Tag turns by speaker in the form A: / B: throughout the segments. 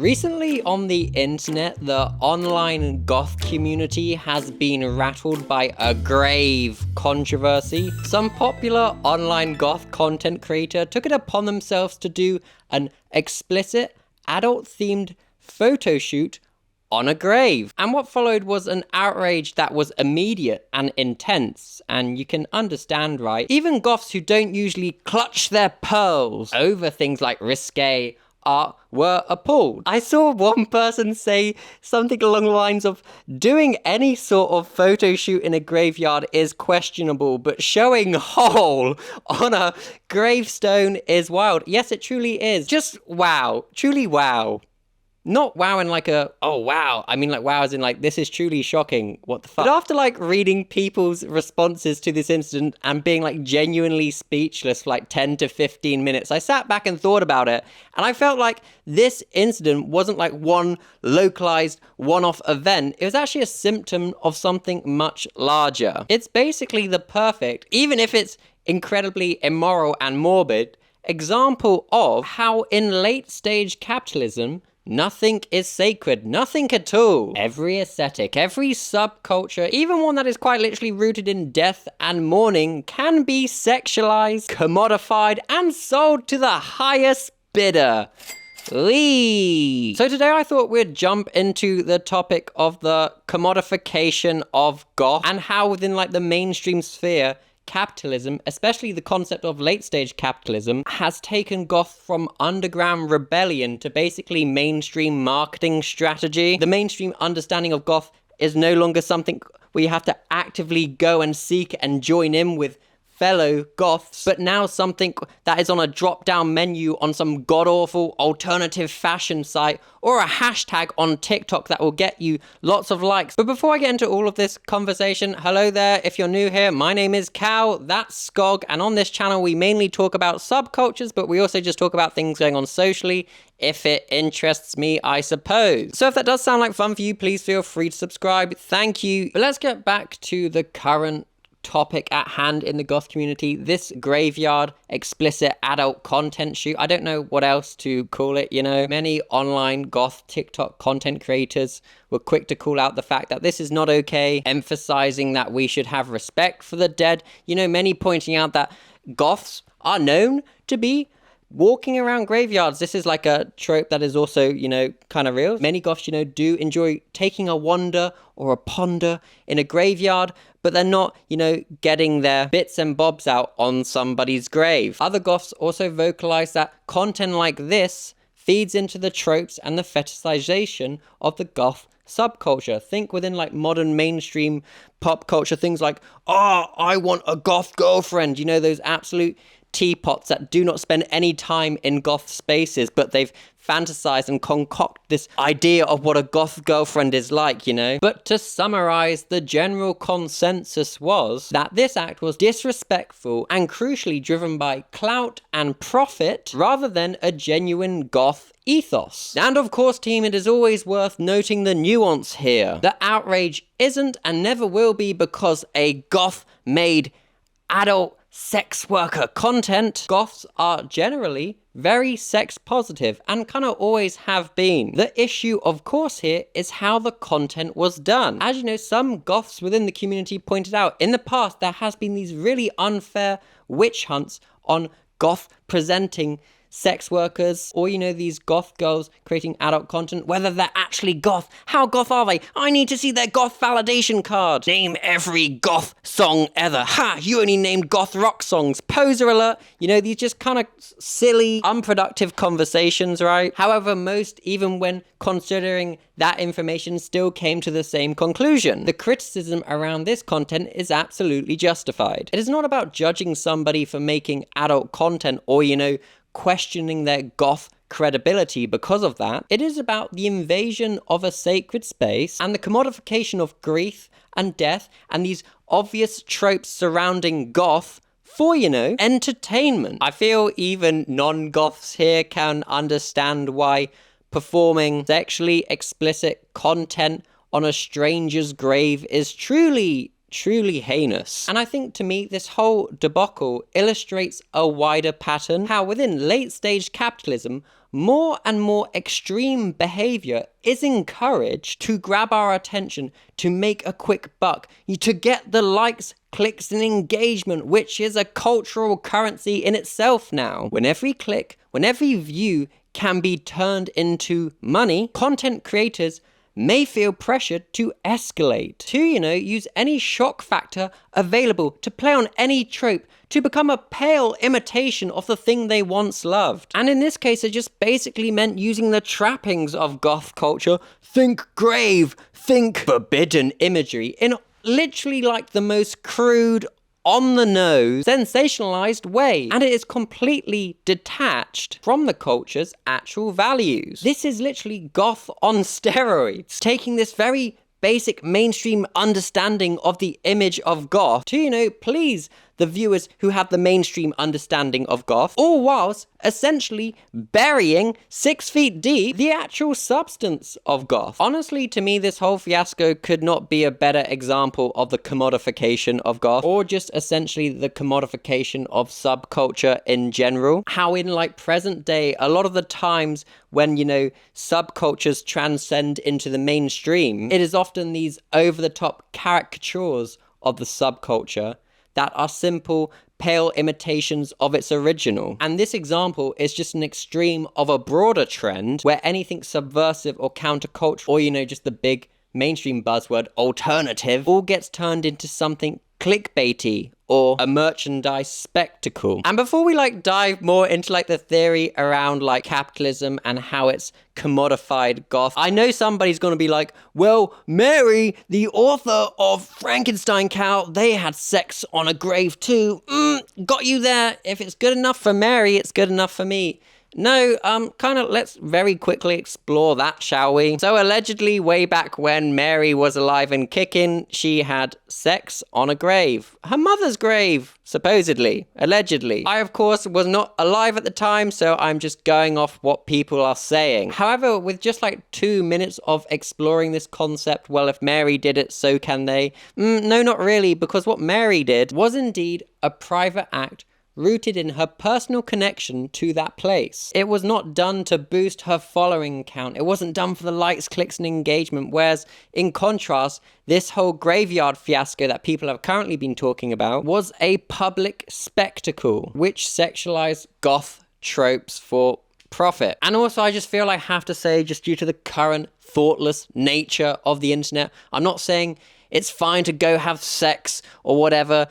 A: Recently on the internet, the online goth community has been rattled by a grave controversy. Some popular online goth content creator took it upon themselves to do an explicit, adult-themed photo shoot on a grave. And what followed was an outrage that was immediate and intense, and you can understand, right? Even goths who don't usually clutch their pearls over things like risque art were appalled. I saw one person say something along the lines of, doing any sort of photo shoot in a graveyard is questionable, but showing whole on a gravestone is wild. Yes, it truly is. Just wow. Truly wow. Not wow in like a, oh wow, I mean like wow as in like, this is truly shocking, what the fuck. But after like reading people's responses to this incident and being like genuinely speechless for like 10 to 15 minutes, I sat back and thought about it, and I felt like this incident wasn't like one localized one-off event, it was actually a symptom of something much larger. It's basically the perfect, even if it's incredibly immoral and morbid, example of how in late-stage capitalism, nothing is sacred, nothing at all. Every aesthetic, every subculture, even one that is quite literally rooted in death and mourning, can be sexualized, commodified, and sold to the highest bidder. Lee. So today I thought we'd jump into the topic of the commodification of goth and how within like the mainstream sphere, capitalism, especially the concept of late-stage capitalism, has taken goth from underground rebellion to basically mainstream marketing strategy. The mainstream understanding of goth is no longer something where you have to actively go and seek and join in with fellow goths, but now something that is on a drop-down menu on some god-awful alternative fashion site or a hashtag on TikTok that will get you lots of likes. But before I get into all of this conversation, hello there, if you're new here, my name is Cal, that's Skog, and on this channel we mainly talk about subcultures, but we also just talk about things going on socially, if it interests me, I suppose. So if that does sound like fun for you, please feel free to subscribe, thank you. But let's get back to the current topic at hand in the goth community, this graveyard explicit adult content shoot. I don't know what else to call it, you know. Many online goth TikTok content creators were quick to call out the fact that this is not okay, emphasizing that we should have respect for the dead. You know, many pointing out that goths are known to be walking around graveyards. This is like a trope that is also, you know, kind of real. Many goths, you know, do enjoy taking a wander or a ponder in a graveyard, but they're not, you know, getting their bits and bobs out on somebody's grave. Other goths also vocalize that content like this feeds into the tropes and the fetishization of the goth subculture. Think within like modern mainstream pop culture, things like, oh, I want a goth girlfriend, you know, those absolute teapots that do not spend any time in goth spaces, but they've fantasized and concocted this idea of what a goth girlfriend is like, you know? But to summarize, the general consensus was that this act was disrespectful and crucially driven by clout and profit rather than a genuine goth ethos. And of course, team, it is always worth noting the nuance here. The outrage isn't and never will be because a goth made adult sex worker content. Goths are generally very sex positive and kind of always have been. The issue, of course, here is how the content was done. As you know, some goths within the community pointed out in the past there has been these really unfair witch hunts on goth presenting sex workers, or, you know, these goth girls creating adult content, whether they're actually goth. How goth are they? I need to see their goth validation card. Name every goth song ever. Ha! You only named goth rock songs. Poser alert. You know, these just kind of silly, unproductive conversations, right? However, most, even when considering that information, still came to the same conclusion. The criticism around this content is absolutely justified. It is not about judging somebody for making adult content or, you know, questioning their goth credibility because of that. It is about the invasion of a sacred space and the commodification of grief and death and these obvious tropes surrounding goth for, you know, entertainment. I feel even non-goths here can understand why performing sexually explicit content on a stranger's grave is truly truly heinous. And I think to me, this whole debacle illustrates a wider pattern, how within late-stage capitalism, more and more extreme behavior is encouraged to grab our attention, to make a quick buck, to get the likes, clicks, and engagement, which is a cultural currency in itself now. When every click, when every view can be turned into money, content creators may feel pressured to escalate, to, use any shock factor available, to play on any trope, to become a pale imitation of the thing they once loved. And in this case, it just basically meant using the trappings of goth culture, think grave, think forbidden imagery, in literally like the most crude, on the nose, sensationalized way, and it is completely detached from the culture's actual values. This is literally goth on steroids, taking this very basic mainstream understanding of the image of goth to, please the viewers who have the mainstream understanding of goth, all whilst essentially burying 6 feet deep the actual substance of goth. Honestly, to me, this whole fiasco could not be a better example of the commodification of goth, or just essentially the commodification of subculture in general. How in like present day, a lot of the times when, subcultures transcend into the mainstream, it is often these over-the-top caricatures of the subculture that are simple, pale imitations of its original. And this example is just an extreme of a broader trend where anything subversive or countercultural, or, just the big mainstream buzzword, alternative, all gets turned into something clickbaity or a merchandise spectacle. And before we dive more into the theory around capitalism and how it's commodified goth, I know somebody's gonna be like, well, Mary, the author of Frankenstein Cow, they had sex on a grave too. Got you there. If it's good enough for Mary, it's good enough for me. No, let's very quickly explore that, shall we? So allegedly, way back when Mary was alive and kicking, she had sex on a grave. Her mother's grave, supposedly, allegedly. I, of course, was not alive at the time, so I'm just going off what people are saying. However, with just 2 minutes of exploring this concept, well, if Mary did it, so can they? No, not really, because what Mary did was indeed a private act rooted in her personal connection to that place. It was not done to boost her following count. It wasn't done for the likes, clicks, and engagement, whereas, in contrast, this whole graveyard fiasco that people have currently been talking about was a public spectacle, which sexualized goth tropes for profit. And also, I just feel I have to say, just due to the current thoughtless nature of the internet, I'm not saying it's fine to go have sex or whatever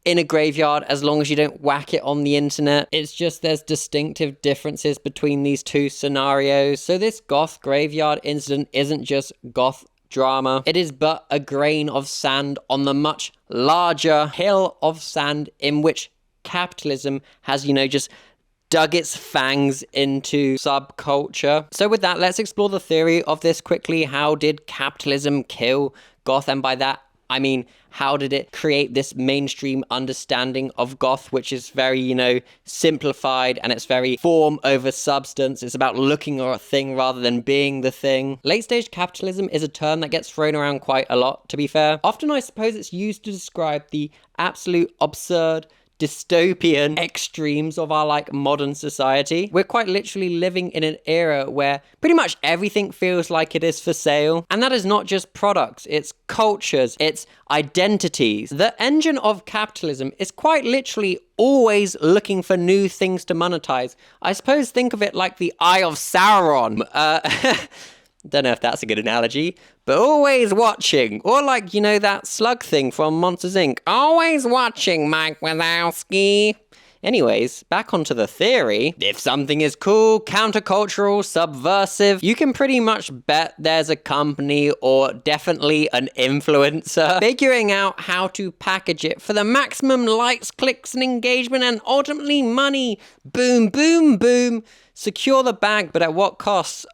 A: in a graveyard as long as you don't whack it on the internet. It's just there's distinctive differences between these two scenarios. So this goth graveyard incident isn't just goth drama. It is but a grain of sand on the much larger hill of sand in which capitalism has, just dug its fangs into subculture. So with that, let's explore the theory of this quickly. How did capitalism kill goth? And by that, I mean, how did it create this mainstream understanding of goth, which is very, simplified, and it's very form over substance. It's about looking at a thing rather than being the thing. Late-stage capitalism is a term that gets thrown around quite a lot, to be fair. Often, I suppose, it's used to describe the absolute absurd, dystopian extremes of our modern society. We're quite literally living in an era where pretty much everything feels like it is for sale. And that is not just products, it's cultures, it's identities. The engine of capitalism is quite literally always looking for new things to monetize. I suppose think of it like the Eye of Sauron. Don't know if that's a good analogy, but always watching. Or that slug thing from Monsters, Inc. Always watching, Mike Wazowski. Anyways, back onto the theory. If something is cool, countercultural, subversive, you can pretty much bet there's a company or definitely an influencer figuring out how to package it for the maximum likes, clicks, and engagement, and ultimately money. Boom, boom, boom. Secure the bag, but at what costs?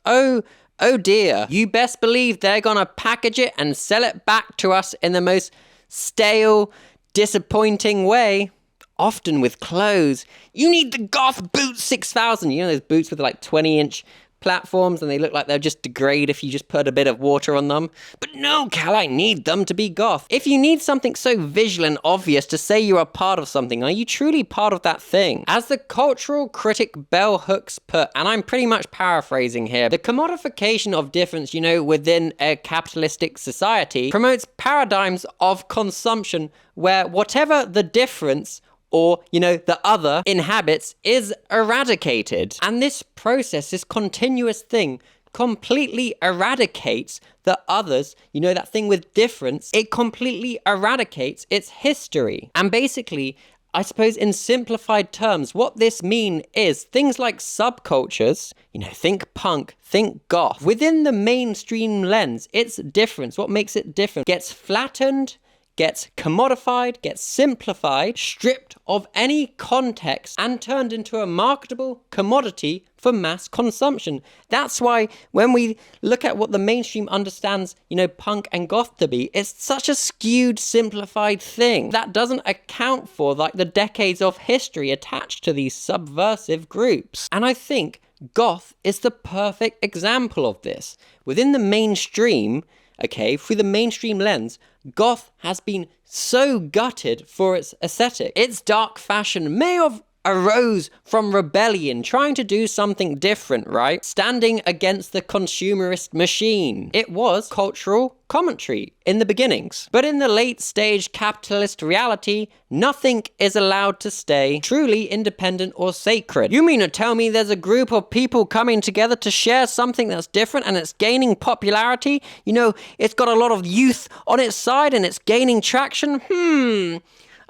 A: Oh dear, you best believe they're gonna package it and sell it back to us in the most stale, disappointing way. Often with clothes. You need the Goth Boot 6000. Those boots with 20-inch platforms and they look like they'll just degrade if you just put a bit of water on them. But no, Cal, I need them to be goth. If you need something so visual and obvious to say you're a part of something, are you truly part of that thing? As the cultural critic Bell Hooks put, and I'm pretty much paraphrasing here, the commodification of difference, within a capitalistic society promotes paradigms of consumption where whatever the difference or, the other inhabits is eradicated. And this process, this continuous thing, completely eradicates the others, that thing with difference, it completely eradicates its history. And basically, I suppose in simplified terms, what this means is things like subcultures, think punk, think goth. Within the mainstream lens, its difference, what makes it different, gets flattened, gets commodified, gets simplified, stripped of any context, and turned into a marketable commodity for mass consumption. That's why when we look at what the mainstream understands, punk and goth to be, it's such a skewed, simplified thing that doesn't account for the decades of history attached to these subversive groups. And I think goth is the perfect example of this. Within the mainstream, through the mainstream lens, goth has been so gutted for its aesthetic. Its dark fashion may have arose from rebellion, trying to do something different, right? Standing against the consumerist machine. It was cultural commentary in the beginnings. But in the late stage capitalist reality, nothing is allowed to stay truly independent or sacred. You mean to tell me there's a group of people coming together to share something that's different and it's gaining popularity? It's got a lot of youth on its side and it's gaining traction?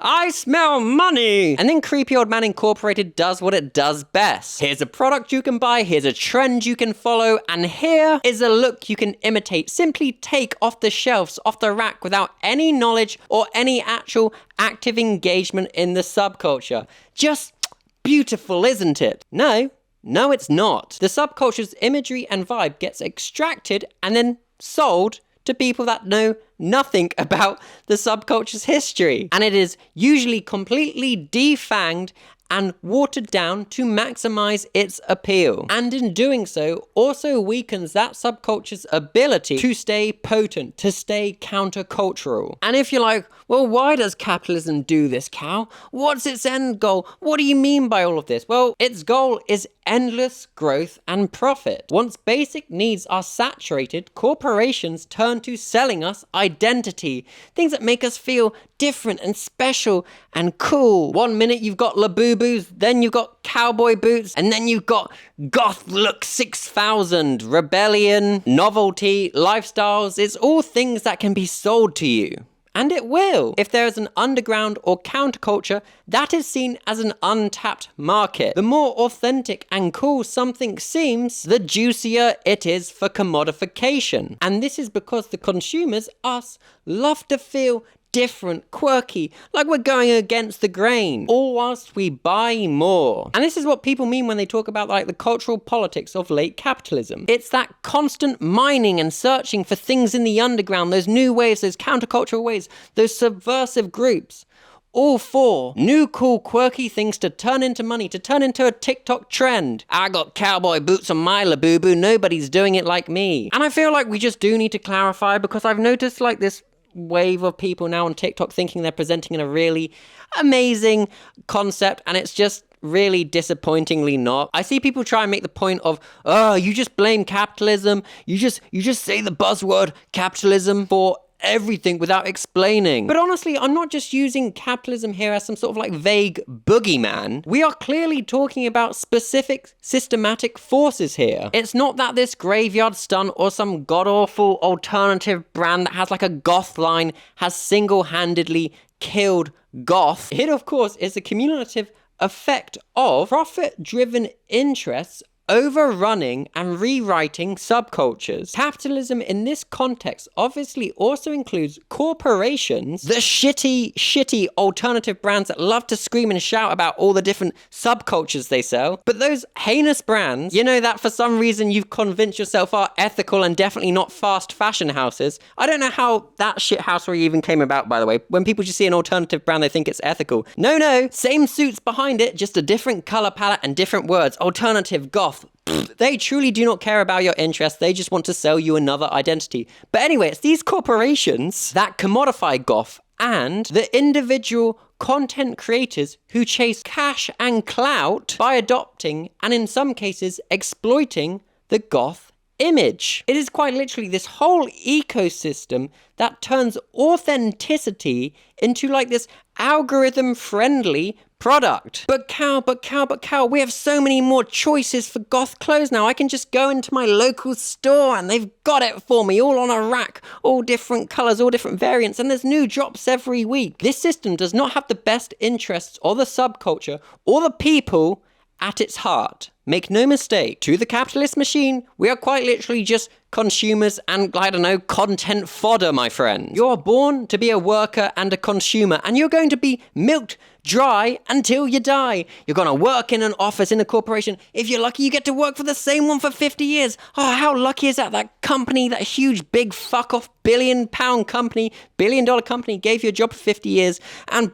A: I smell money! And then Creepy Old Man Incorporated does what it does best. Here's a product you can buy, here's a trend you can follow, and here is a look you can imitate. Simply take off the shelves, off the rack, without any knowledge or any actual active engagement in the subculture. Just beautiful, isn't it? No, it's not. The subculture's imagery and vibe gets extracted and then sold to people that know nothing about the subculture's history. And it is usually completely defanged and watered down to maximize its appeal. And in doing so, also weakens that subculture's ability to stay potent, to stay countercultural. And if you're like, well, why does capitalism do this, Cal? What's its end goal? What do you mean by all of this? Well, its goal is endless growth and profit. Once basic needs are saturated, corporations turn to selling us identity, things that make us feel different and special and cool. One minute you've got Labubu's, then you've got cowboy boots, and then you've got goth look 6000, rebellion, novelty, lifestyles. It's all things that can be sold to you. And it will. If there is an underground or counterculture, that is seen as an untapped market. The more authentic and cool something seems, the juicier it is for commodification. And this is because the consumers, us, love to feel different, quirky, like we're going against the grain, all whilst we buy more. And this is what people mean when they talk about the cultural politics of late capitalism. It's that constant mining and searching for things in the underground, those new ways, those countercultural ways, those subversive groups. All for new, cool, quirky things to turn into money, to turn into a TikTok trend. I got cowboy boots on my Labubu, nobody's doing it like me. And I feel like we just do need to clarify, because I've noticed this wave of people now on TikTok thinking they're presenting in a really amazing concept, and it's just really disappointingly not. I see people try and make the point of, oh, you just blame capitalism, you just say the buzzword capitalism for everything without explaining. But honestly, I'm not just using capitalism here as some sort of vague boogeyman. We are clearly talking about specific systematic forces here. It's not that this graveyard stunt or some god-awful alternative brand that has a goth line has single-handedly killed goth. It, of course, is the cumulative effect of profit-driven interests overrunning and rewriting subcultures. Capitalism in this context obviously also includes corporations, the shitty alternative brands that love to scream and shout about all the different subcultures they sell. But those heinous brands, that for some reason you've convinced yourself are ethical and definitely not fast fashion houses. I don't know how that shithousery even came about, by the way. When people just see an alternative brand, they think it's ethical. No, same suits behind it, just a different color palette and different words. Alternative, goth, goth. They truly do not care about your interests. They just want to sell you another identity. But anyway, it's these corporations that commodify goth and the individual content creators who chase cash and clout by adopting and in some cases exploiting the goth image. It is quite literally this whole ecosystem that turns authenticity into like this algorithm-friendly product. But Cal, we have so many more choices for goth clothes now. I can just go into my local store and they've got it for me, all on a rack, all different colors, all different variants, and there's new drops every week. This system does not have the best interests or the subculture or the people at its heart. Make no mistake, to the capitalist machine, we are quite literally just consumers and, I don't know, content fodder, my friend. You're born to be a worker and a consumer, and you're going to be milked dry until you die. You're going to work in an office in a corporation. If you're lucky, you get to work for the same one for 50 years. Oh, how lucky is that? That company, that huge, big, fuck-off, billion-pound company, billion-dollar company gave you a job for 50 years, and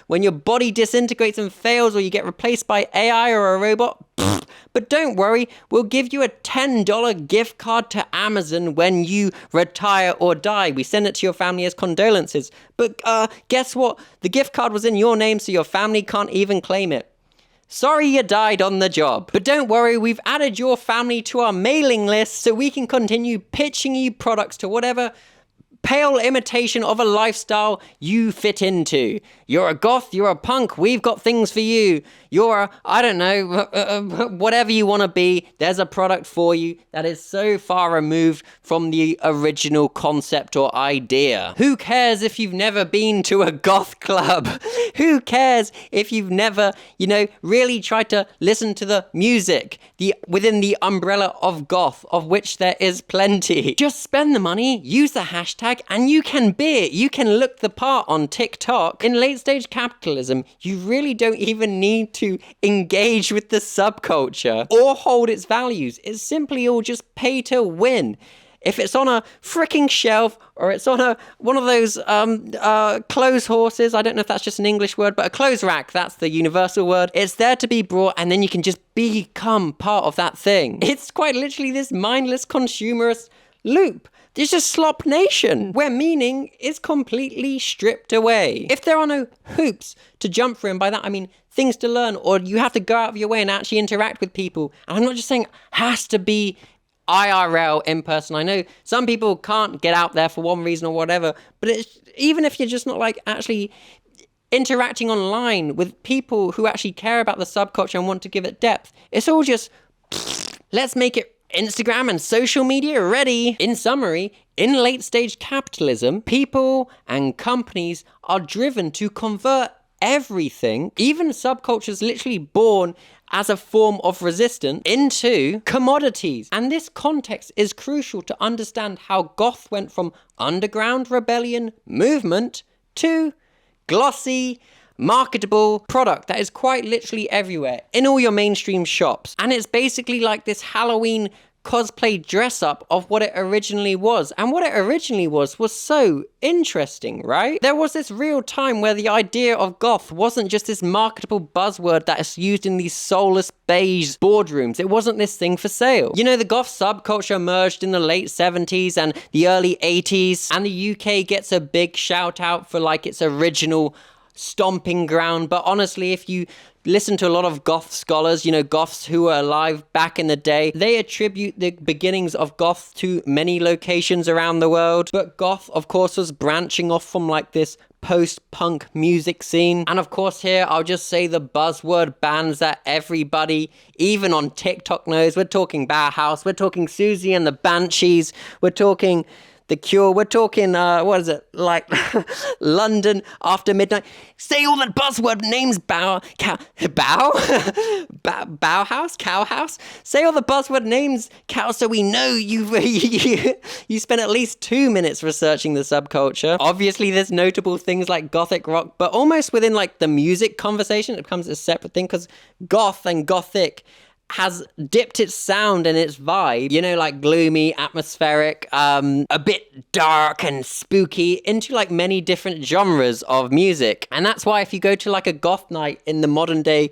A: when your body disintegrates and fails or you get replaced by AI or a robot, but don't worry, we'll give you a $10 gift card to Amazon when you retire or die. We send it to your family as condolences. But guess what? The gift card was in your name, so your family can't even claim it. Sorry you died on the job. But don't worry, we've added your family to our mailing list so we can continue pitching you products to whatever pale imitation of a lifestyle you fit into. You're a goth, you're a punk, we've got things for you. You're a, I don't know, whatever you want to be, there's a product for you that is so far removed from the original concept or idea. Who cares if you've never been to a goth club? Who cares if you've never, really tried to listen to the music within the umbrella of goth, of which there is plenty? Just spend the money, use the hashtag, and you can be it. You can look the part on TikTok. In late-stage capitalism, you really don't even need to engage with the subculture or hold its values. It's simply all just pay to win. If it's on a freaking shelf or it's on one of those clothes horses, I don't know if that's just an English word, but a clothes rack, that's the universal word. It's there to be brought and then you can just become part of that thing. It's quite literally this mindless consumerist loop. There's just slop nation, where meaning is completely stripped away. If there are no hoops to jump through, and by that I mean things to learn, or you have to go out of your way and actually interact with people, and I'm not just saying it has to be IRL, in person. I know some people can't get out there for one reason or whatever, but even if you're just not like actually interacting online with people who actually care about the subculture and want to give it depth, it's all just, let's make it Instagram and social media ready. In summary, in late stage capitalism, people and companies are driven to convert everything, even subcultures literally born as a form of resistance, into commodities. And this context is crucial to understand how goth went from underground rebellion movement to glossy, marketable product that is quite literally everywhere in all your mainstream shops. And it's basically like this Halloween cosplay dress up of what it originally was. And what it originally was so interesting, right? There was this real time where the idea of goth wasn't just this marketable buzzword that is used in these soulless beige boardrooms. It wasn't this thing for sale. The goth subculture emerged in the late 70s and the early 80s, and the UK gets a big shout out for like its original stomping ground. But honestly, if you listen to a lot of goth scholars, goths who were alive back in the day, they attribute the beginnings of goth to many locations around the world. But goth, of course, was branching off from like this post-punk music scene. And of course here, I'll just say the buzzword bands that everybody, even on TikTok, knows. We're talking Bauhaus, we're talking Susie and the Banshees, we're talking The Cure, we're talking, like London After Midnight. Say all the buzzword names, Bauhaus, Cowhouse. Say all the buzzword names, Cow, so we know you spent at least 2 minutes researching the subculture. Obviously, there's notable things like gothic rock, but almost within like the music conversation, it becomes a separate thing, because goth and gothic has dipped its sound and its vibe, like gloomy, atmospheric, a bit dark and spooky, into like many different genres of music. And that's why if you go to like a goth night in the modern day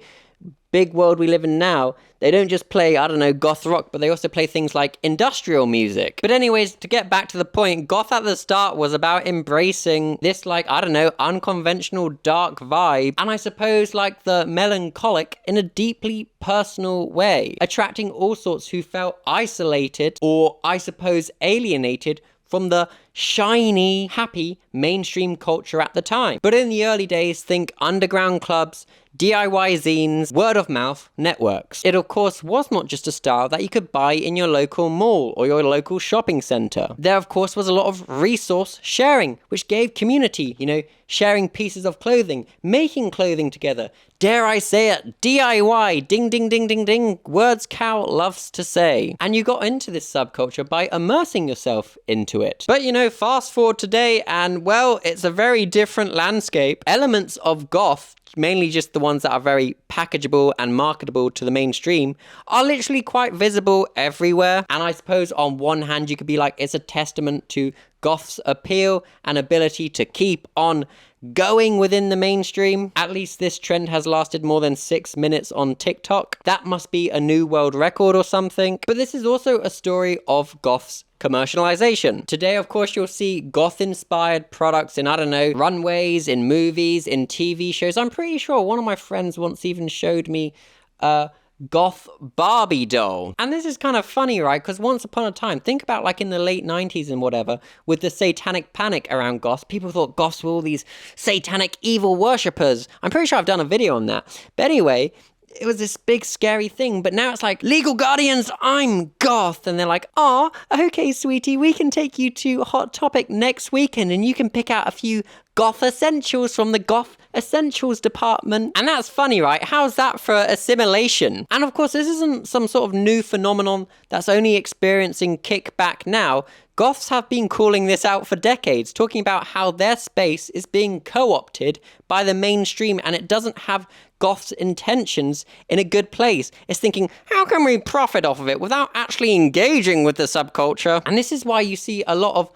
A: big world we live in now, they don't just play, I don't know, goth rock, but they also play things like industrial music. But anyways, to get back to the point, goth at the start was about embracing this, like, I don't know, unconventional dark vibe, and I suppose like the melancholic in a deeply personal way, attracting all sorts who felt isolated or, I suppose, alienated from the shiny, happy mainstream culture at the time. But in the early days, think underground clubs, DIY zines, word of mouth networks. It of course was not just a style that you could buy in your local mall or your local shopping center. There of course was a lot of resource sharing, which gave community, sharing pieces of clothing, making clothing together. Dare I say it, DIY, ding ding ding ding ding, words Cal loves to say. And you got into this subculture by immersing yourself into it. But fast forward today and well, it's a very different landscape. Elements of goth, mainly just the ones that are very packageable and marketable to the mainstream, are literally quite visible everywhere. And I suppose on one hand you could be like, it's a testament to goth's appeal and ability to keep on going within the mainstream. At least this trend has lasted more than 6 minutes on TikTok. That must be a new world record or something. But this is also a story of goth's commercialization. Today, of course, you'll see goth-inspired products in, I don't know, runways, in movies, in TV shows. I'm pretty sure one of my friends once even showed me a goth Barbie doll. And this is kind of funny, right? Because once upon a time, think about like in the late 90s and whatever, with the satanic panic around goths, people thought goths were all these satanic evil worshippers. I'm pretty sure I've done a video on that. But anyway, it was this big scary thing, but now it's like, legal guardians, I'm goth. And they're like, oh, okay, sweetie, we can take you to Hot Topic next weekend and you can pick out a few goth essentials from the goth essentials department. And that's funny, right? How's that for assimilation? And of course, this isn't some sort of new phenomenon that's only experiencing kickback now. Goths have been calling this out for decades, talking about how their space is being co-opted by the mainstream and it doesn't have goths' intentions in a good place. It's thinking, how can we profit off of it without actually engaging with the subculture? And this is why you see a lot of,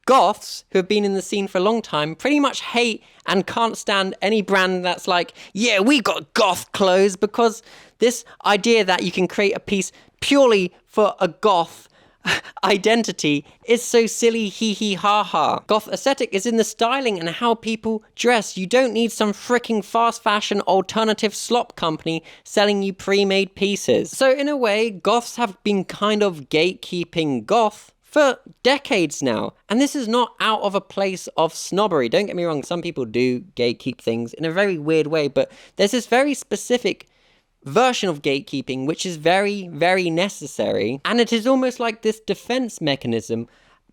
A: goths who have been in the scene for a long time pretty much hate and can't stand any brand that's like, yeah, we got goth clothes, because this idea that you can create a piece purely for a goth identity is so silly, hee hee ha ha. Goth aesthetic is in the styling and how people dress. You don't need some freaking fast fashion alternative slop company selling you pre-made pieces. So in a way, goths have been kind of gatekeeping goth for decades now. And this is not out of a place of snobbery. Don't get me wrong, some people do gatekeep things in a very weird way, but there's this very specific version of gatekeeping which is very, very necessary. And it is almost like this defense mechanism,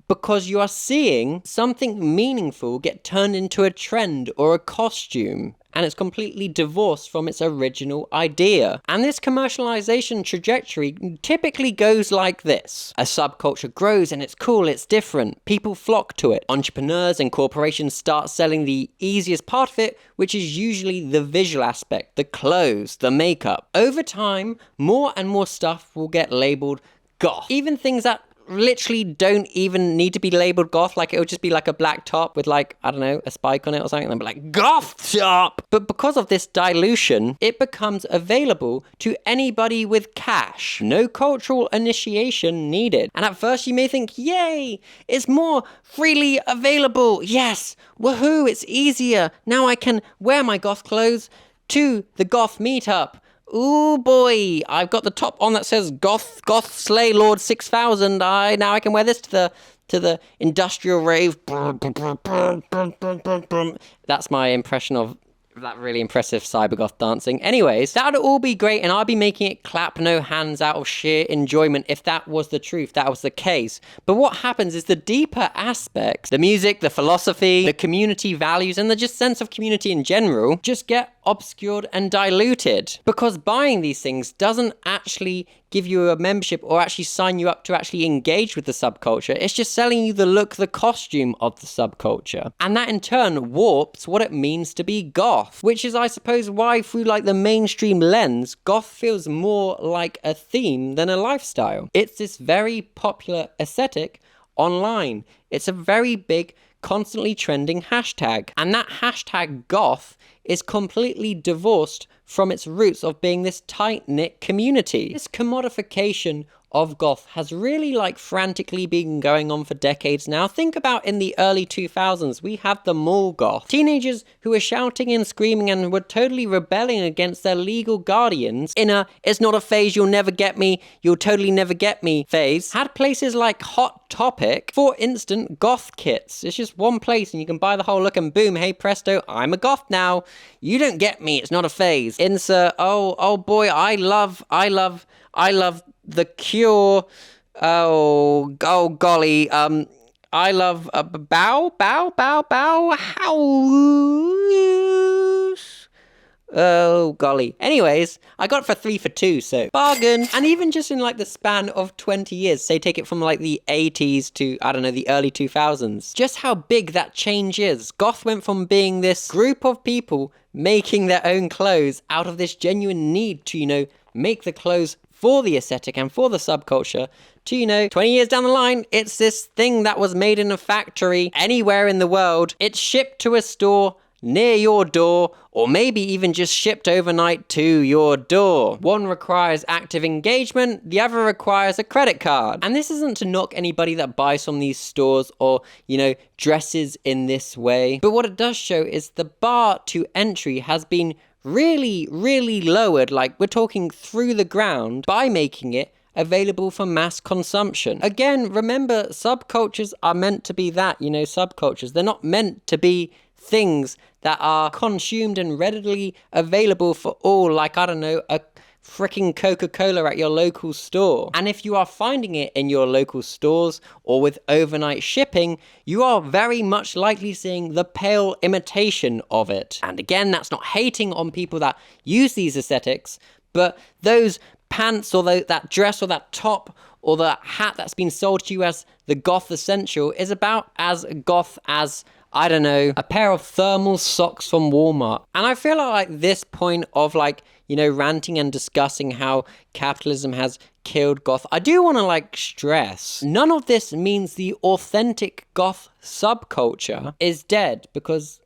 A: because you are seeing something meaningful get turned into a trend or a costume, and it's completely divorced from its original idea. And this commercialization trajectory typically goes like this. A subculture grows and it's cool, it's different. People flock to it. Entrepreneurs and corporations start selling the easiest part of it, which is usually the visual aspect, the clothes, the makeup. Over time, more and more stuff will get labeled goth. Even things that literally don't even need to be labeled goth, like it'll just be like a black top with like, I don't know, a spike on it or something, and they'll be like, goth top! But because of this dilution, it becomes available to anybody with cash. No cultural initiation needed. And at first you may think, yay, it's more freely available. Yes, woohoo, it's easier. Now I can wear my goth clothes to the goth meetup. Ooh boy, I've got the top on that says Goth Slay Lord 6000. Now I can wear this to the industrial rave. That's my impression of that really impressive cybergoth dancing. Anyways, that would all be great, and I'd be making it clap no hands out of sheer enjoyment if that was the truth, that was the case. But what happens is the deeper aspects, the music, the philosophy, the community values, and the just sense of community in general, just get obscured and diluted. Because buying these things doesn't actually give you a membership or actually sign you up to actually engage with the subculture. It's just selling you the look, the costume of the subculture. And that in turn warps what it means to be goth, which is, I suppose, why through like the mainstream lens, goth feels more like a theme than a lifestyle. It's this very popular aesthetic online. It's a very big, constantly trending hashtag. And that hashtag goth is completely divorced from its roots of being this tight-knit community. This commodification of goth has really frantically been going on for decades now. Think about in the early 2000s, we had the mall goth. Teenagers who were shouting and screaming and were totally rebelling against their legal guardians in a "it's not a phase, you'll never get me, you'll totally never get me" phase, had places like Hot Topic for instant goth kits. It's just one place and you can buy the whole look and boom, hey presto, I'm a goth now. You don't get me, it's not a phase. Insert, oh boy, I love The Cure. Oh golly. I love bow house. Oh golly. Anyways, I got it for 3 for 2, so bargain. And even just in the span of 20 years, say take it from the 80s to, I don't know, the early 2000s, just how big that change is. Goth went from being this group of people making their own clothes out of this genuine need to, make the clothes for the aesthetic and for the subculture, to, 20 years down the line, it's this thing that was made in a factory anywhere in the world. It's shipped to a store near your door, or maybe even just shipped overnight to your door. One requires active engagement, the other requires a credit card. And this isn't to knock anybody that buys from these stores or, dresses in this way. But what it does show is the bar to entry has been really, really lowered, we're talking through the ground, by making it available for mass consumption. Again, remember, subcultures are meant to be that, subcultures. They're not meant to be things that are consumed and readily available for all, I don't know, a freaking Coca-Cola at your local store. And if you are finding it in your local stores or with overnight shipping, you are very much likely seeing the pale imitation of it. And again, that's not hating on people that use these aesthetics, but those pants or that dress or that top or the hat that's been sold to you as the goth essential is about as goth as, I don't know, a pair of thermal socks from Walmart. And I feel like this point of ranting and discussing how capitalism has killed goth, I do want to stress, none of this means the authentic goth subculture is dead, because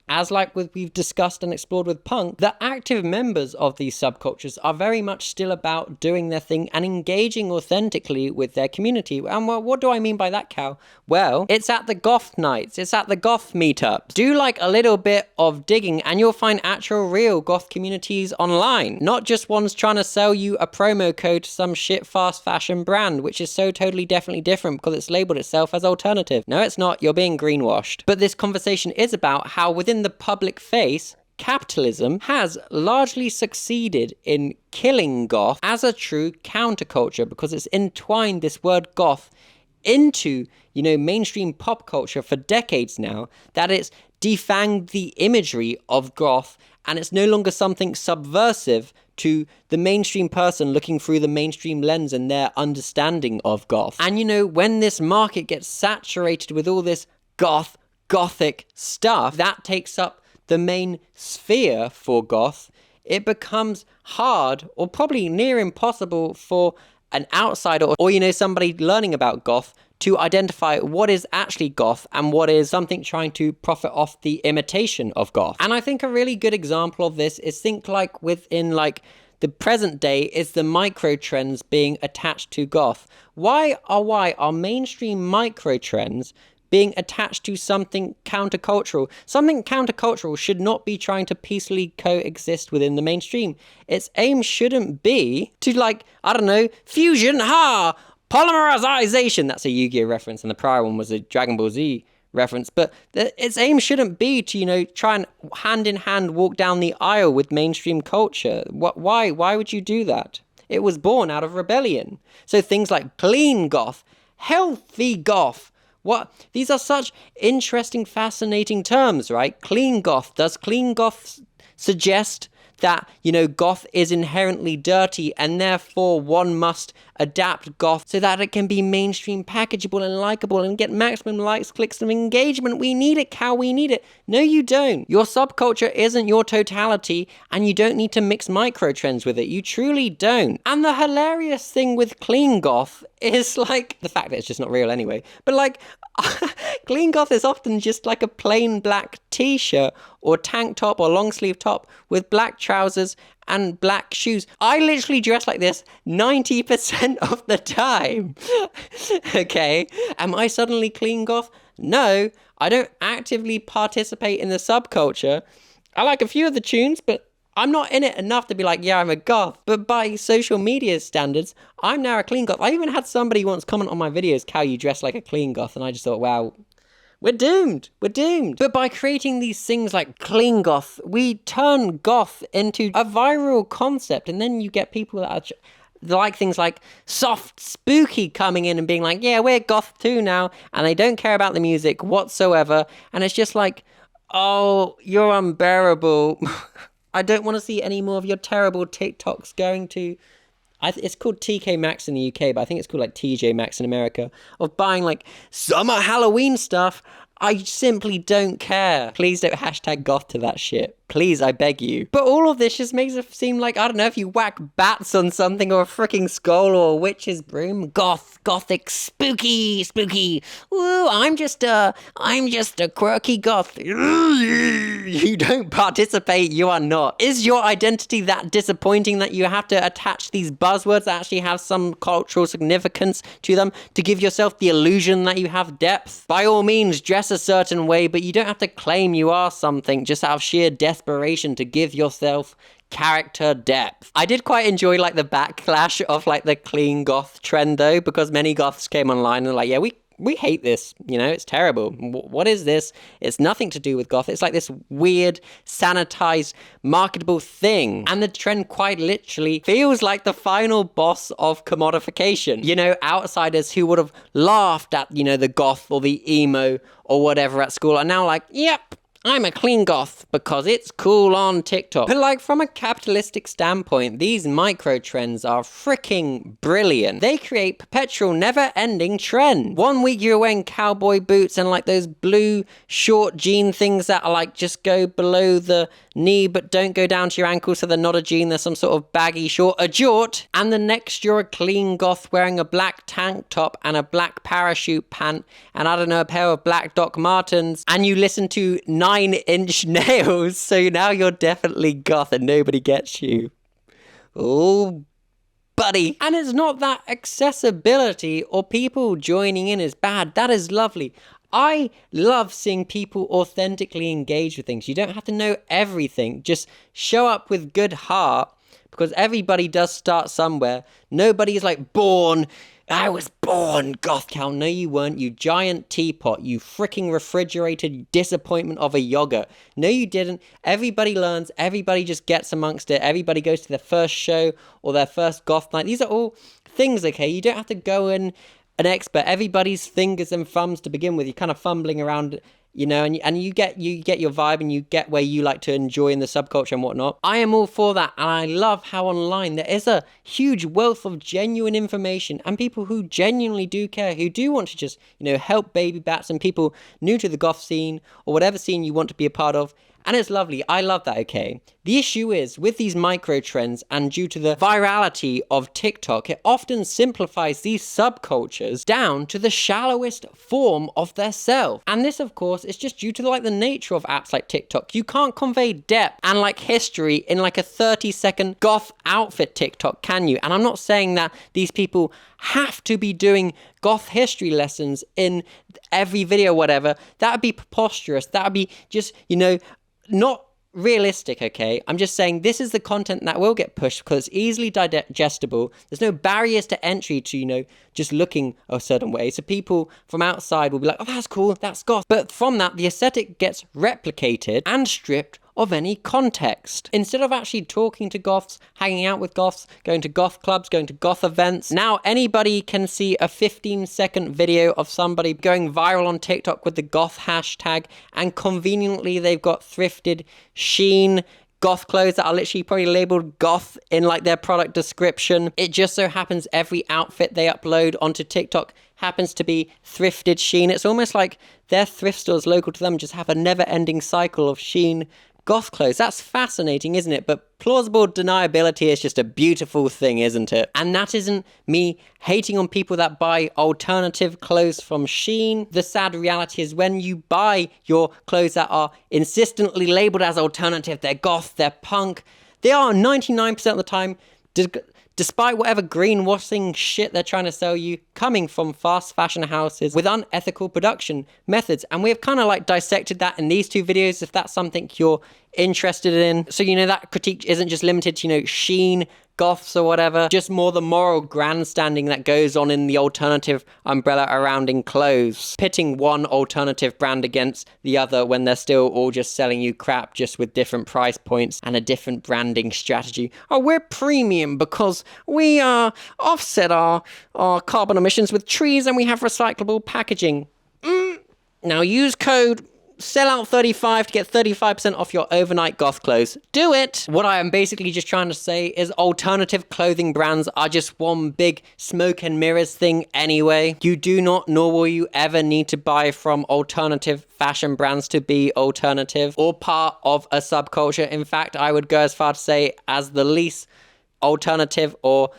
A: as we've discussed and explored with punk, the active members of these subcultures are very much still about doing their thing and engaging authentically with their community. And what do I mean by that, Cal? Well, it's at the goth nights, it's at the goth meetups. Do a little bit of digging and you'll find actual real goth communities online, not just ones trying to sell you a promo code to some shit fast fashion brand, which is so totally definitely different because it's labeled itself as alternative. No, it's not, you're being greenwashed. But this conversation is about how within the public face, capitalism has largely succeeded in killing goth as a true counterculture, because it's entwined this word goth into, mainstream pop culture for decades now, that it's defanged the imagery of goth, and it's no longer something subversive to the mainstream person looking through the mainstream lens and their understanding of goth. And when this market gets saturated with all this gothic stuff that takes up the main sphere for goth, it becomes hard or probably near impossible for an outsider or somebody learning about goth to identify what is actually goth and what is something trying to profit off the imitation of goth. And I think a really good example of this is within the present day is the microtrends being attached to goth. Why are mainstream microtrends being attached to something countercultural? Something countercultural should not be trying to peacefully coexist within the mainstream. Its aim shouldn't be to I don't know, fusion, polymerization. That's a Yu-Gi-Oh reference, and the prior one was a Dragon Ball Z reference. But its aim shouldn't be to, try and hand in hand walk down the aisle with mainstream culture. Why would you do that? It was born out of rebellion. So things like clean goth, healthy goth, these are such interesting, fascinating terms, right? Clean goth. Does clean goth suggest that, goth is inherently dirty and therefore one must adapt goth so that it can be mainstream, packageable and likable and get maximum likes, clicks and engagement. We need it, Cal, we need it. No, you don't. Your subculture isn't your totality and you don't need to mix microtrends with it. You truly don't. And the hilarious thing with clean goth is like the fact that it's just not real anyway, but like clean goth is often just like a plain black t-shirt or tank top or long sleeve top with black trousers and black shoes. I literally dress like this 90% of the time. Okay, am I suddenly clean goth? No, I don't actively participate in the subculture. I like a few of the tunes, but I'm not in it enough to be like, yeah, I'm a goth. But by social media standards, I'm now a clean goth. I even had somebody once comment on my videos, Cal, you dress like a clean goth. And I just thought, wow, we're doomed. We're doomed. But by creating these things like clean goth, we turn goth into a viral concept. And then you get people that are like things like soft spooky coming in and being like, yeah, we're goth too now. And they don't care about the music whatsoever. And it's just like, oh, you're unbearable. I don't want to see any more of your terrible TikToks going to, it's called TK Maxx in the UK, but I think it's called like TJ Maxx in America, of buying like summer Halloween stuff. I simply don't care. Please don't hashtag goth to that shit. Please, I beg you. But all of this just makes it seem like, I don't know, if you whack bats on something or a freaking skull or a witch's broom, gothic, spooky. Ooh, I'm just a quirky goth. You don't participate, you are not. Is your identity that disappointing that you have to attach these buzzwords that actually have some cultural significance to them to give yourself the illusion that you have depth? By all means, dress a certain way, but you don't have to claim you are something just out of sheer desperation to give yourself character depth. I did quite enjoy like the backlash of like the clean goth trend though, because many goths came online and like, yeah, we hate this, it's terrible. What is this? It's nothing to do with goth. It's like this weird, sanitized, marketable thing. And the trend quite literally feels like the final boss of commodification. Outsiders who would have laughed at, the goth or the emo or whatever at school are now like, yep, I'm a clean goth because it's cool on TikTok. But like from a capitalistic standpoint, these micro trends are freaking brilliant. They create perpetual never-ending trend. One week you're wearing cowboy boots and like those blue short jean things that are like just go below the knee but don't go down to your ankle, so they're not a jean, they're some sort of baggy short, a jort. And the next you're a clean goth wearing a black tank top and a black parachute pant and I don't know, a pair of black Doc Martens, and you listen to 9-inch nails, so now you're definitely goth and nobody gets you. Oh, buddy. And it's not that accessibility or people joining in is bad. That is lovely. I love seeing people authentically engage with things. You don't have to know everything. Just show up with good heart, because everybody does start somewhere. Nobody's like born, I was born goth cow. No, you weren't, you giant teapot, you freaking refrigerated disappointment of a yogurt. No, you didn't. Everybody learns, everybody just gets amongst it. Everybody goes to their first show or their first goth night. These are all things, okay? You don't have to go in an expert. Everybody's fingers and thumbs to begin with. You're kind of fumbling around, and you get your vibe and you get where you like to enjoy in the subculture and whatnot. I am all for that, and I love how online there is a huge wealth of genuine information and people who genuinely do care, who do want to just, help baby bats and people new to the goth scene or whatever scene you want to be a part of. And it's lovely. I love that, okay? The issue is, with these micro trends and due to the virality of TikTok, it often simplifies these subcultures down to the shallowest form of their self. And this, of course, is just due to the nature of apps like TikTok. You can't convey depth and history in a 30-second goth outfit TikTok, can you? And I'm not saying that these people have to be doing goth history lessons in every video, whatever. That would be preposterous. That would be just, not realistic, okay? I'm just saying this is the content that will get pushed because it's easily digestible. There's no barriers to entry to, just looking a certain way. So people from outside will be like, oh, that's cool, that's goth. But from that, the aesthetic gets replicated and stripped of any context. Instead of actually talking to goths, hanging out with goths, going to goth clubs, going to goth events, now anybody can see a 15-second video of somebody going viral on TikTok with the goth hashtag, and conveniently they've got thrifted Shein goth clothes that are literally probably labeled goth in like their product description. It just so happens every outfit they upload onto TikTok happens to be thrifted Shein. It's almost like their thrift stores local to them just have a never-ending cycle of Shein goth clothes. That's fascinating, isn't it? But plausible deniability is just a beautiful thing, isn't it? And that isn't me hating on people that buy alternative clothes from Shein. The sad reality is when you buy your clothes that are insistently labeled as alternative, they're goth, they're punk, they are 99% of the time, despite whatever greenwashing shit they're trying to sell you, coming from fast fashion houses with unethical production methods. And we've kind of like dissected that in these two videos, if that's something you're interested in. So, that critique isn't just limited to, Shein, goths or whatever, just more the moral grandstanding that goes on in the alternative umbrella surrounding clothes, pitting one alternative brand against the other when they're still all just selling you crap, just with different price points and a different branding strategy. Oh, we're premium because we offset our carbon emissions with trees and we have recyclable packaging. Now use code sellout35 to get 35% off your overnight goth clothes. Do it! What I am basically just trying to say is alternative clothing brands are just one big smoke and mirrors thing anyway. You do not, nor will you ever need to buy from alternative fashion brands to be alternative or part of a subculture. In fact, I would go as far to say as the least alternative or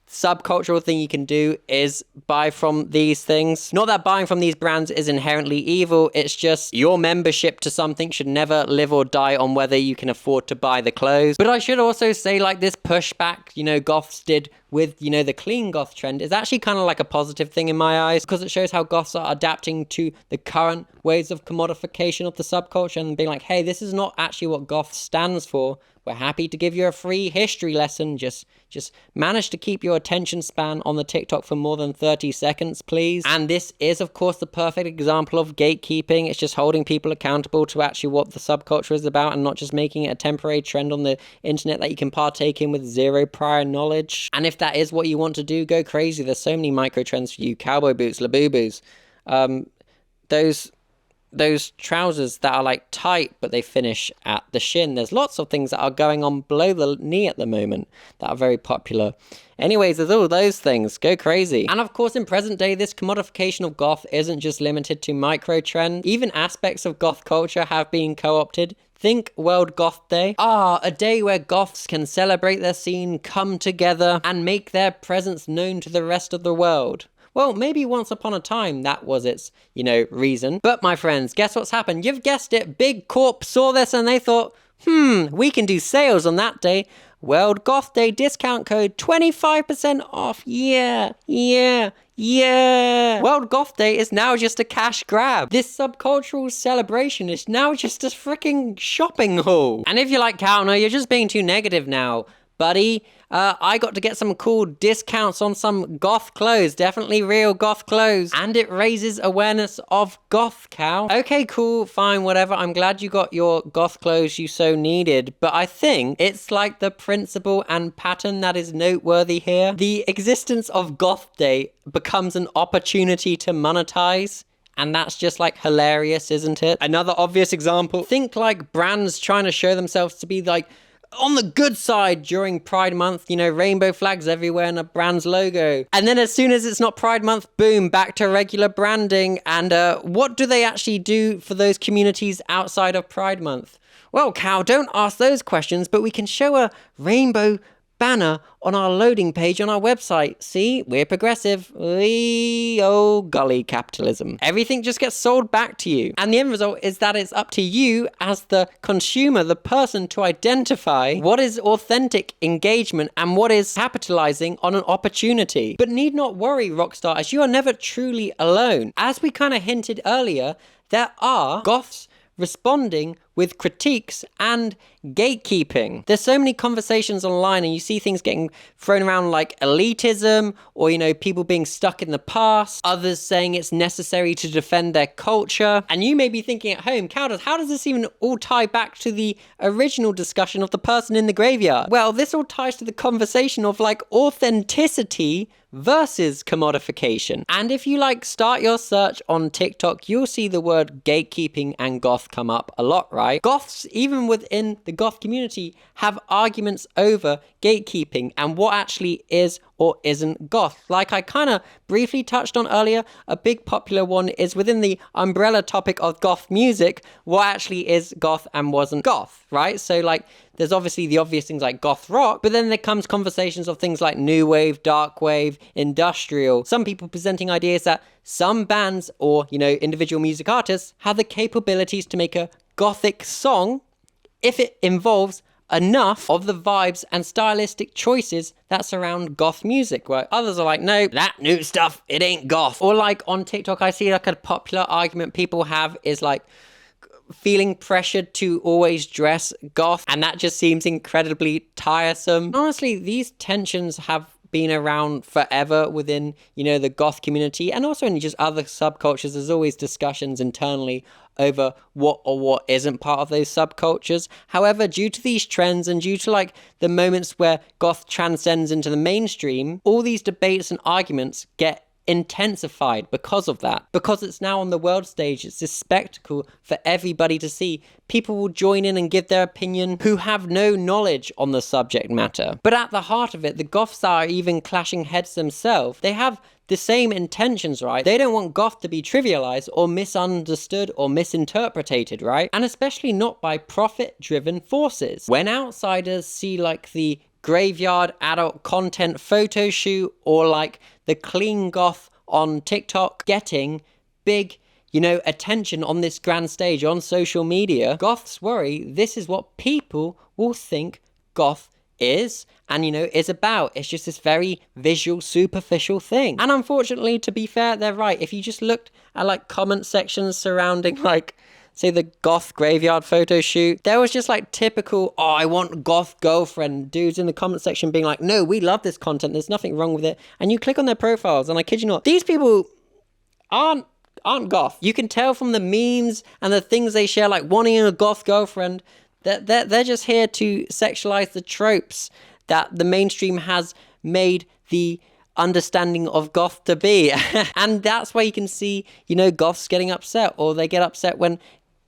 A: subcultural thing you can do is buy from these things. Not that buying from these brands is inherently evil, it's just your membership to something should never live or die on whether you can afford to buy the clothes. But I should also say, like, this pushback, goths did with, the clean goth trend is actually kind of like a positive thing in my eyes, because it shows how goths are adapting to the current ways of commodification of the subculture and being like, hey, this is not actually what goth stands for. We're happy to give you a free history lesson. Just manage to keep your attention span on the TikTok for more than 30 seconds, please. And this is, of course, the perfect example of gatekeeping. It's just holding people accountable to actually what the subculture is about and not just making it a temporary trend on the internet that you can partake in with zero prior knowledge. And if that is what you want to do, go crazy. There's so many microtrends for you. Cowboy boots, Labubus. Those trousers that are like tight but they finish at the shin. There's lots of things that are going on below the knee at the moment that are very popular. Anyways, there's all those things. Go crazy. And of course, in present day, this commodification of goth isn't just limited to microtrend. Even aspects of goth culture have been co-opted. Think World Goth Day. A day where goths can celebrate their scene, come together, and make their presence known to the rest of the world. Well, maybe once upon a time that was its, reason. But my friends, guess what's happened? You've guessed it. Big Corp saw this and they thought, we can do sales on that day. World Goth Day discount code 25% off. Yeah. World Goth Day is now just a cash grab. This subcultural celebration is now just a freaking shopping haul. And if you're like, Cal, no, you're just being too negative now, buddy. I got to get some cool discounts on some goth clothes, definitely real goth clothes, and it raises awareness of goth, Cal. Okay, cool, fine, whatever. I'm glad you got your goth clothes you so needed, but I think it's like the principle and pattern that is noteworthy here. The existence of Goth Day becomes an opportunity to monetize. And that's just like hilarious, isn't it? Another obvious example, think like brands trying to show themselves to be like on the good side during Pride Month, rainbow flags everywhere and a brand's logo. And then as soon as it's not Pride Month, boom, back to regular branding. And what do they actually do for those communities outside of Pride Month? Well, Cal, don't ask those questions, but we can show a rainbow banner on our loading page on our website. See, we're progressive. Oh golly, capitalism. Everything just gets sold back to you. And the end result is that it's up to you as the consumer, the person, to identify what is authentic engagement and what is capitalizing on an opportunity. But need not worry, Rockstar, as you are never truly alone. As we kind of hinted earlier, there are goths responding with critiques and gatekeeping. There's so many conversations online and you see things getting thrown around like elitism or, people being stuck in the past, others saying it's necessary to defend their culture. And you may be thinking at home, how does this even all tie back to the original discussion of the person in the graveyard? Well, this all ties to the conversation of like authenticity versus commodification. And if you start your search on TikTok, you'll see the word gatekeeping and goth come up a lot, right? Goths, even within the goth community, have arguments over gatekeeping and what actually is or isn't goth. Like I kind of briefly touched on earlier, a big popular one is within the umbrella topic of goth music, what actually is goth and wasn't goth, right? So there's obviously the obvious things like goth rock, but then there comes conversations of things like new wave, dark wave, industrial. Some people presenting ideas that some bands or, individual music artists have the capabilities to make a gothic song if it involves enough of the vibes and stylistic choices that surround goth music, where others are like, no, that new stuff, it ain't goth. Or on TikTok, I see a popular argument people have is feeling pressured to always dress goth, and that just seems incredibly tiresome. Honestly, these tensions have been around forever within, the goth community, and also in just other subcultures. There's always discussions internally over what or what isn't part of those subcultures. However, due to these trends and due to the moments where goth transcends into the mainstream, all these debates and arguments get intensified because of that. Because it's now on the world stage, it's this spectacle for everybody to see. People will join in and give their opinion who have no knowledge on the subject matter. But at the heart of it, the goths are even clashing heads themselves. They have the same intentions, right? They don't want goth to be trivialized or misunderstood or misinterpreted, right? And especially not by profit-driven forces. When outsiders see the graveyard adult content photo shoot or the clean goth on TikTok getting big, attention on this grand stage on social media, goths worry this is what people will think goth is and, is about. It's just this very visual, superficial thing. And unfortunately, to be fair, they're right. If you just looked at comment sections surrounding say the goth graveyard photo shoot, there was just typical, oh, I want goth girlfriend dudes in the comment section being no, we love this content, there's nothing wrong with it. And you click on their profiles and I kid you not, these people aren't goth. You can tell from the memes and the things they share, wanting a goth girlfriend, that they're just here to sexualize the tropes that the mainstream has made the understanding of goth to be. And that's why you can see, goths getting upset, or they get upset when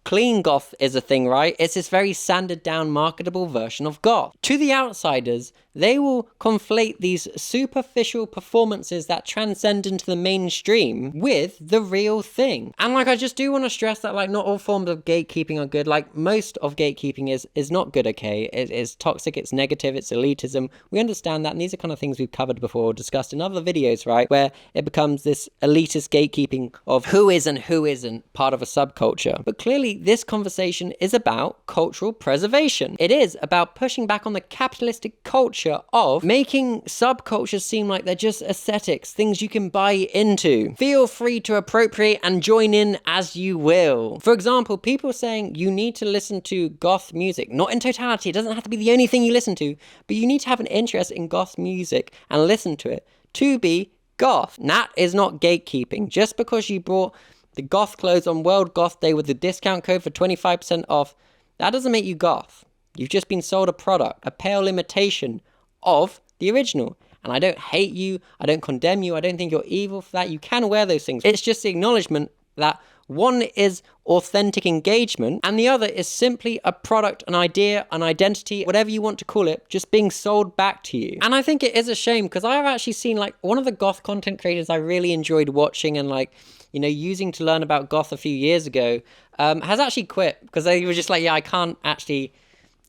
A: clean goth is a thing, right? It's this very sanded down, marketable version of goth. To the outsiders, they will conflate these superficial performances that transcend into the mainstream with the real thing. And I just do want to stress that not all forms of gatekeeping are good. Most of gatekeeping is not good, okay? It is toxic, it's negative, it's elitism. We understand that, and these are kind of things we've covered before or discussed in other videos, right? Where it becomes this elitist gatekeeping of who is and who isn't part of a subculture. But clearly, this conversation is about cultural preservation. It is about pushing back on the capitalistic culture of making subcultures seem like they're just aesthetics, things you can buy into. Feel free to appropriate and join in as you will. For example, people saying you need to listen to goth music, not in totality, it doesn't have to be the only thing you listen to, but you need to have an interest in goth music and listen to it to be goth. That is not gatekeeping. Just because you bought the goth clothes on World Goth Day with the discount code for 25% off, that doesn't make you goth. You've just been sold a product, a pale imitation of the original. And I don't hate you, I don't condemn you, I don't think you're evil for that. You can wear those things. It's just the acknowledgement that one is authentic engagement and the other is simply a product, an idea, an identity, whatever you want to call it, just being sold back to you. And I think it is a shame because I've actually seen one of the goth content creators I really enjoyed watching and using to learn about goth a few years ago, has actually quit because they were just I can't actually,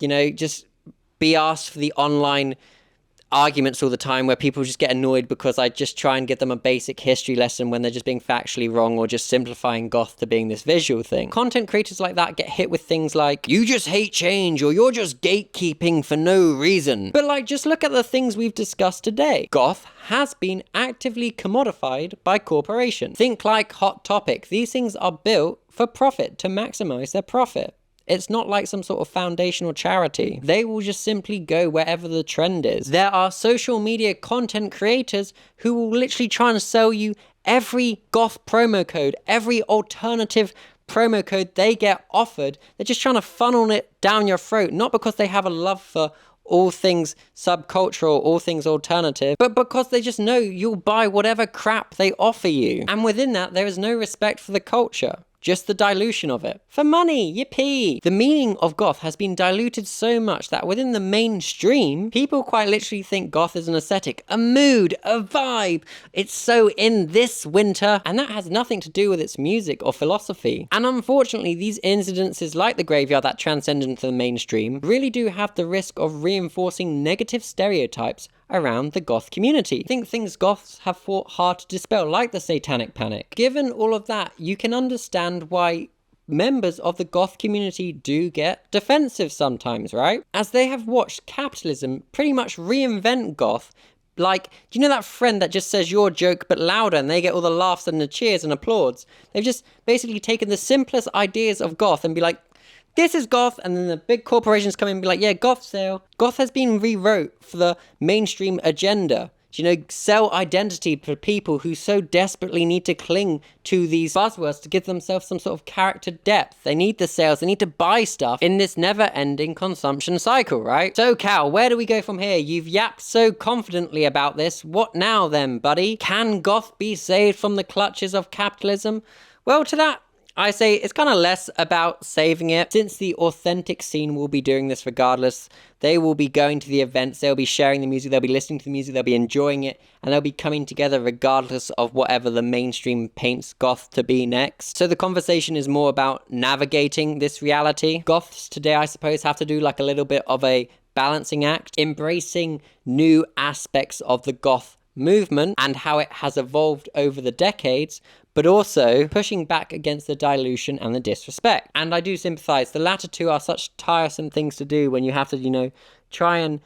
A: just be asked for the online arguments all the time where people just get annoyed because I just try and give them a basic history lesson when they're just being factually wrong or just simplifying goth to being this visual thing. Content creators like that get hit with things like, you just hate change or you're just gatekeeping for no reason. But just look at the things we've discussed today. Goth has been actively commodified by corporations. Think Hot Topic. These things are built for profit, to maximize their profit. It's not like some sort of foundation or charity. They will just simply go wherever the trend is. There are social media content creators who will literally try and sell you every goth promo code, every alternative promo code they get offered. They're just trying to funnel it down your throat, not because they have a love for all things subcultural, all things alternative, but because they just know you'll buy whatever crap they offer you. And within that, there is no respect for the culture. Just the dilution of it. For money, yippee! The meaning of goth has been diluted so much that within the mainstream, people quite literally think goth is an aesthetic, a mood, a vibe. It's so in this winter, and that has nothing to do with its music or philosophy. And unfortunately, these incidences like the graveyard that transcend into the mainstream really do have the risk of reinforcing negative stereotypes around the goth community. I think things goths have fought hard to dispel, like the satanic panic. Given all of that, you can understand why members of the goth community do get defensive sometimes, right? As they have watched capitalism pretty much reinvent goth. Like, do you know that friend that just says your joke but louder and they get all the laughs and the cheers and applauds? They've just basically taken the simplest ideas of goth and be like, this is goth, and then the big corporations come in and be like, yeah, goth sale. Goth has been rewrote for the mainstream agenda. You know, sell identity for people who so desperately need to cling to these buzzwords to give themselves some sort of character depth. They need the sales, they need to buy stuff in this never-ending consumption cycle, right? So Cal, where do we go from here? You've yapped so confidently about this. What now then, buddy? Can goth be saved from the clutches of capitalism? Well, to that, I say it's kind of less about saving it, since the authentic scene will be doing this regardless. They will be going to the events, they'll be sharing the music, they'll be listening to the music, they'll be enjoying it, and they'll be coming together regardless of whatever the mainstream paints goth to be next. So the conversation is more about navigating this reality. Goths today, I suppose, have to do like a little bit of a balancing act, embracing new aspects of the goth movement and how it has evolved over the decades, but also pushing back against the dilution and the disrespect. And I do sympathize. The latter two are such tiresome things to do when you have to, you know, try and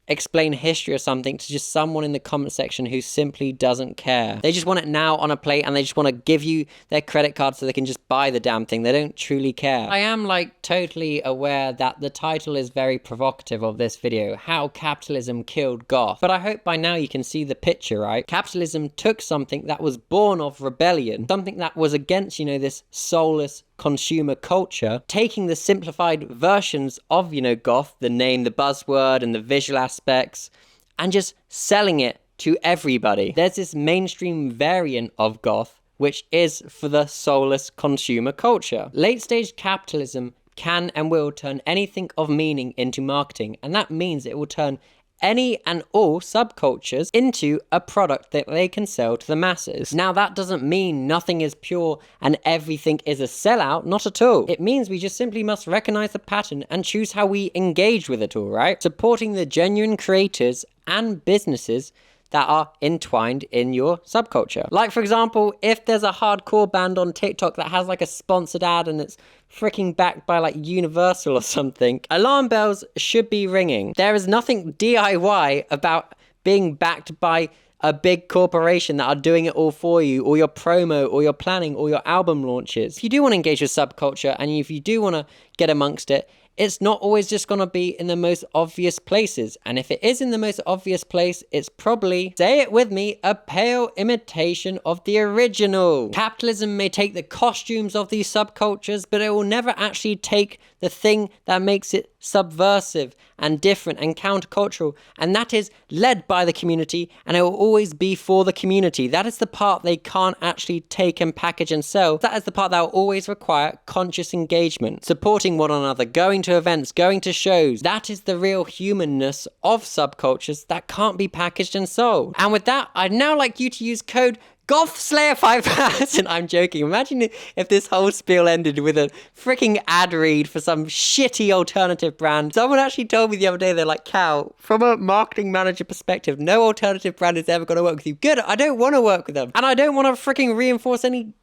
A: explain history or something to just someone in the comment section who simply doesn't care. They just want it now on a plate and they just want to give you their credit card so they can just buy the damn thing. They don't truly care. I am like totally aware that the title is very provocative of this video, How Capitalism Killed Goth. But I hope by now you can see the picture, right? Capitalism took something that was born of rebellion, something that was against, you know, this soulless consumer culture, taking the simplified versions of, you know, goth, the name, the buzzword, and the visual aspects, and just selling it to everybody. There's this mainstream variant of goth, which is for the soulless consumer culture. Late stage capitalism can and will turn anything of meaning into marketing, and that means it will turn any and all subcultures into a product that they can sell to the masses. Now, that doesn't mean nothing is pure and everything is a sellout, not at all. It means we just simply must recognize the pattern and choose how we engage with it all, right? Supporting the genuine creators and businesses that are entwined in your subculture. Like, for example, if there's a hardcore band on TikTok that has like a sponsored ad and it's freaking backed by like Universal or something, alarm bells should be ringing. There is nothing DIY about being backed by a big corporation that are doing it all for you, or your promo, or your planning, or your album launches. If you do want to engage with subculture, and if you do want to get amongst it, it's not always just going to be in the most obvious places. And if it is in the most obvious place, it's probably, say it with me, a pale imitation of the original. Capitalism may take the costumes of these subcultures, but it will never actually take the thing that makes it subversive and different and countercultural, and that is led by the community, and it will always be for the community. That is the part they can't actually take and package and sell. That is the part that will always require conscious engagement, supporting one another, going to events, going to shows. That is the real humanness of subcultures that can't be packaged and sold. And with that, I'd now like you to use code GothSlayer5000. I'm joking. Imagine if this whole spiel ended with a freaking ad read for some shitty alternative brand. Someone actually told me the other day, they're like, Cal, from a marketing manager perspective, no alternative brand is ever going to work with you. Good, I don't want to work with them. And I don't want to freaking reinforce any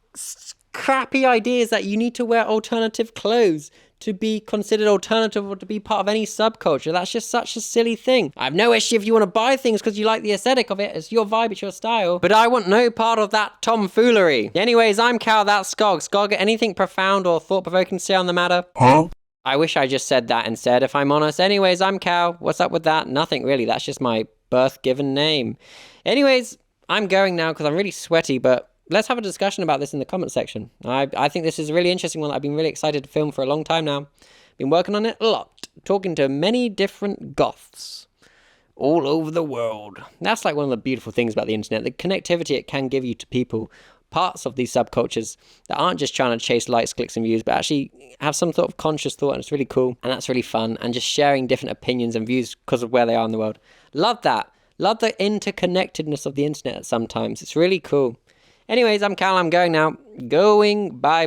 A: crappy ideas that you need to wear alternative clothes to be considered alternative or to be part of any subculture. That's just such a silly thing. I have no issue if you want to buy things because you like the aesthetic of it. It's your vibe, it's your style. But I want no part of that tomfoolery. Anyways, I'm Cal, that's Skog. Skog, anything profound or thought-provoking to say on the matter? Huh? I wish I just said that instead, if I'm honest. Anyways, I'm Cal. What's up with that? Nothing really. That's just my birth-given name. Anyways, I'm going now because I'm really sweaty, but let's have a discussion about this in the comment section. I think this is a really interesting one that I've been really excited to film for a long time now. Been working on it a lot. talking to many different goths all over the world. That's like one of the beautiful things about the internet, the connectivity it can give you to people, parts of these subcultures that aren't just trying to chase likes, clicks, and views, but actually have some sort of conscious thought, and it's really cool, and that's really fun, and just sharing different opinions and views because of where they are in the world. Love that. Love the interconnectedness of the internet sometimes. It's really cool. Anyways, I'm Cal, I'm going now. Bye.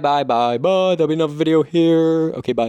A: There'll be another video here. Okay, bye.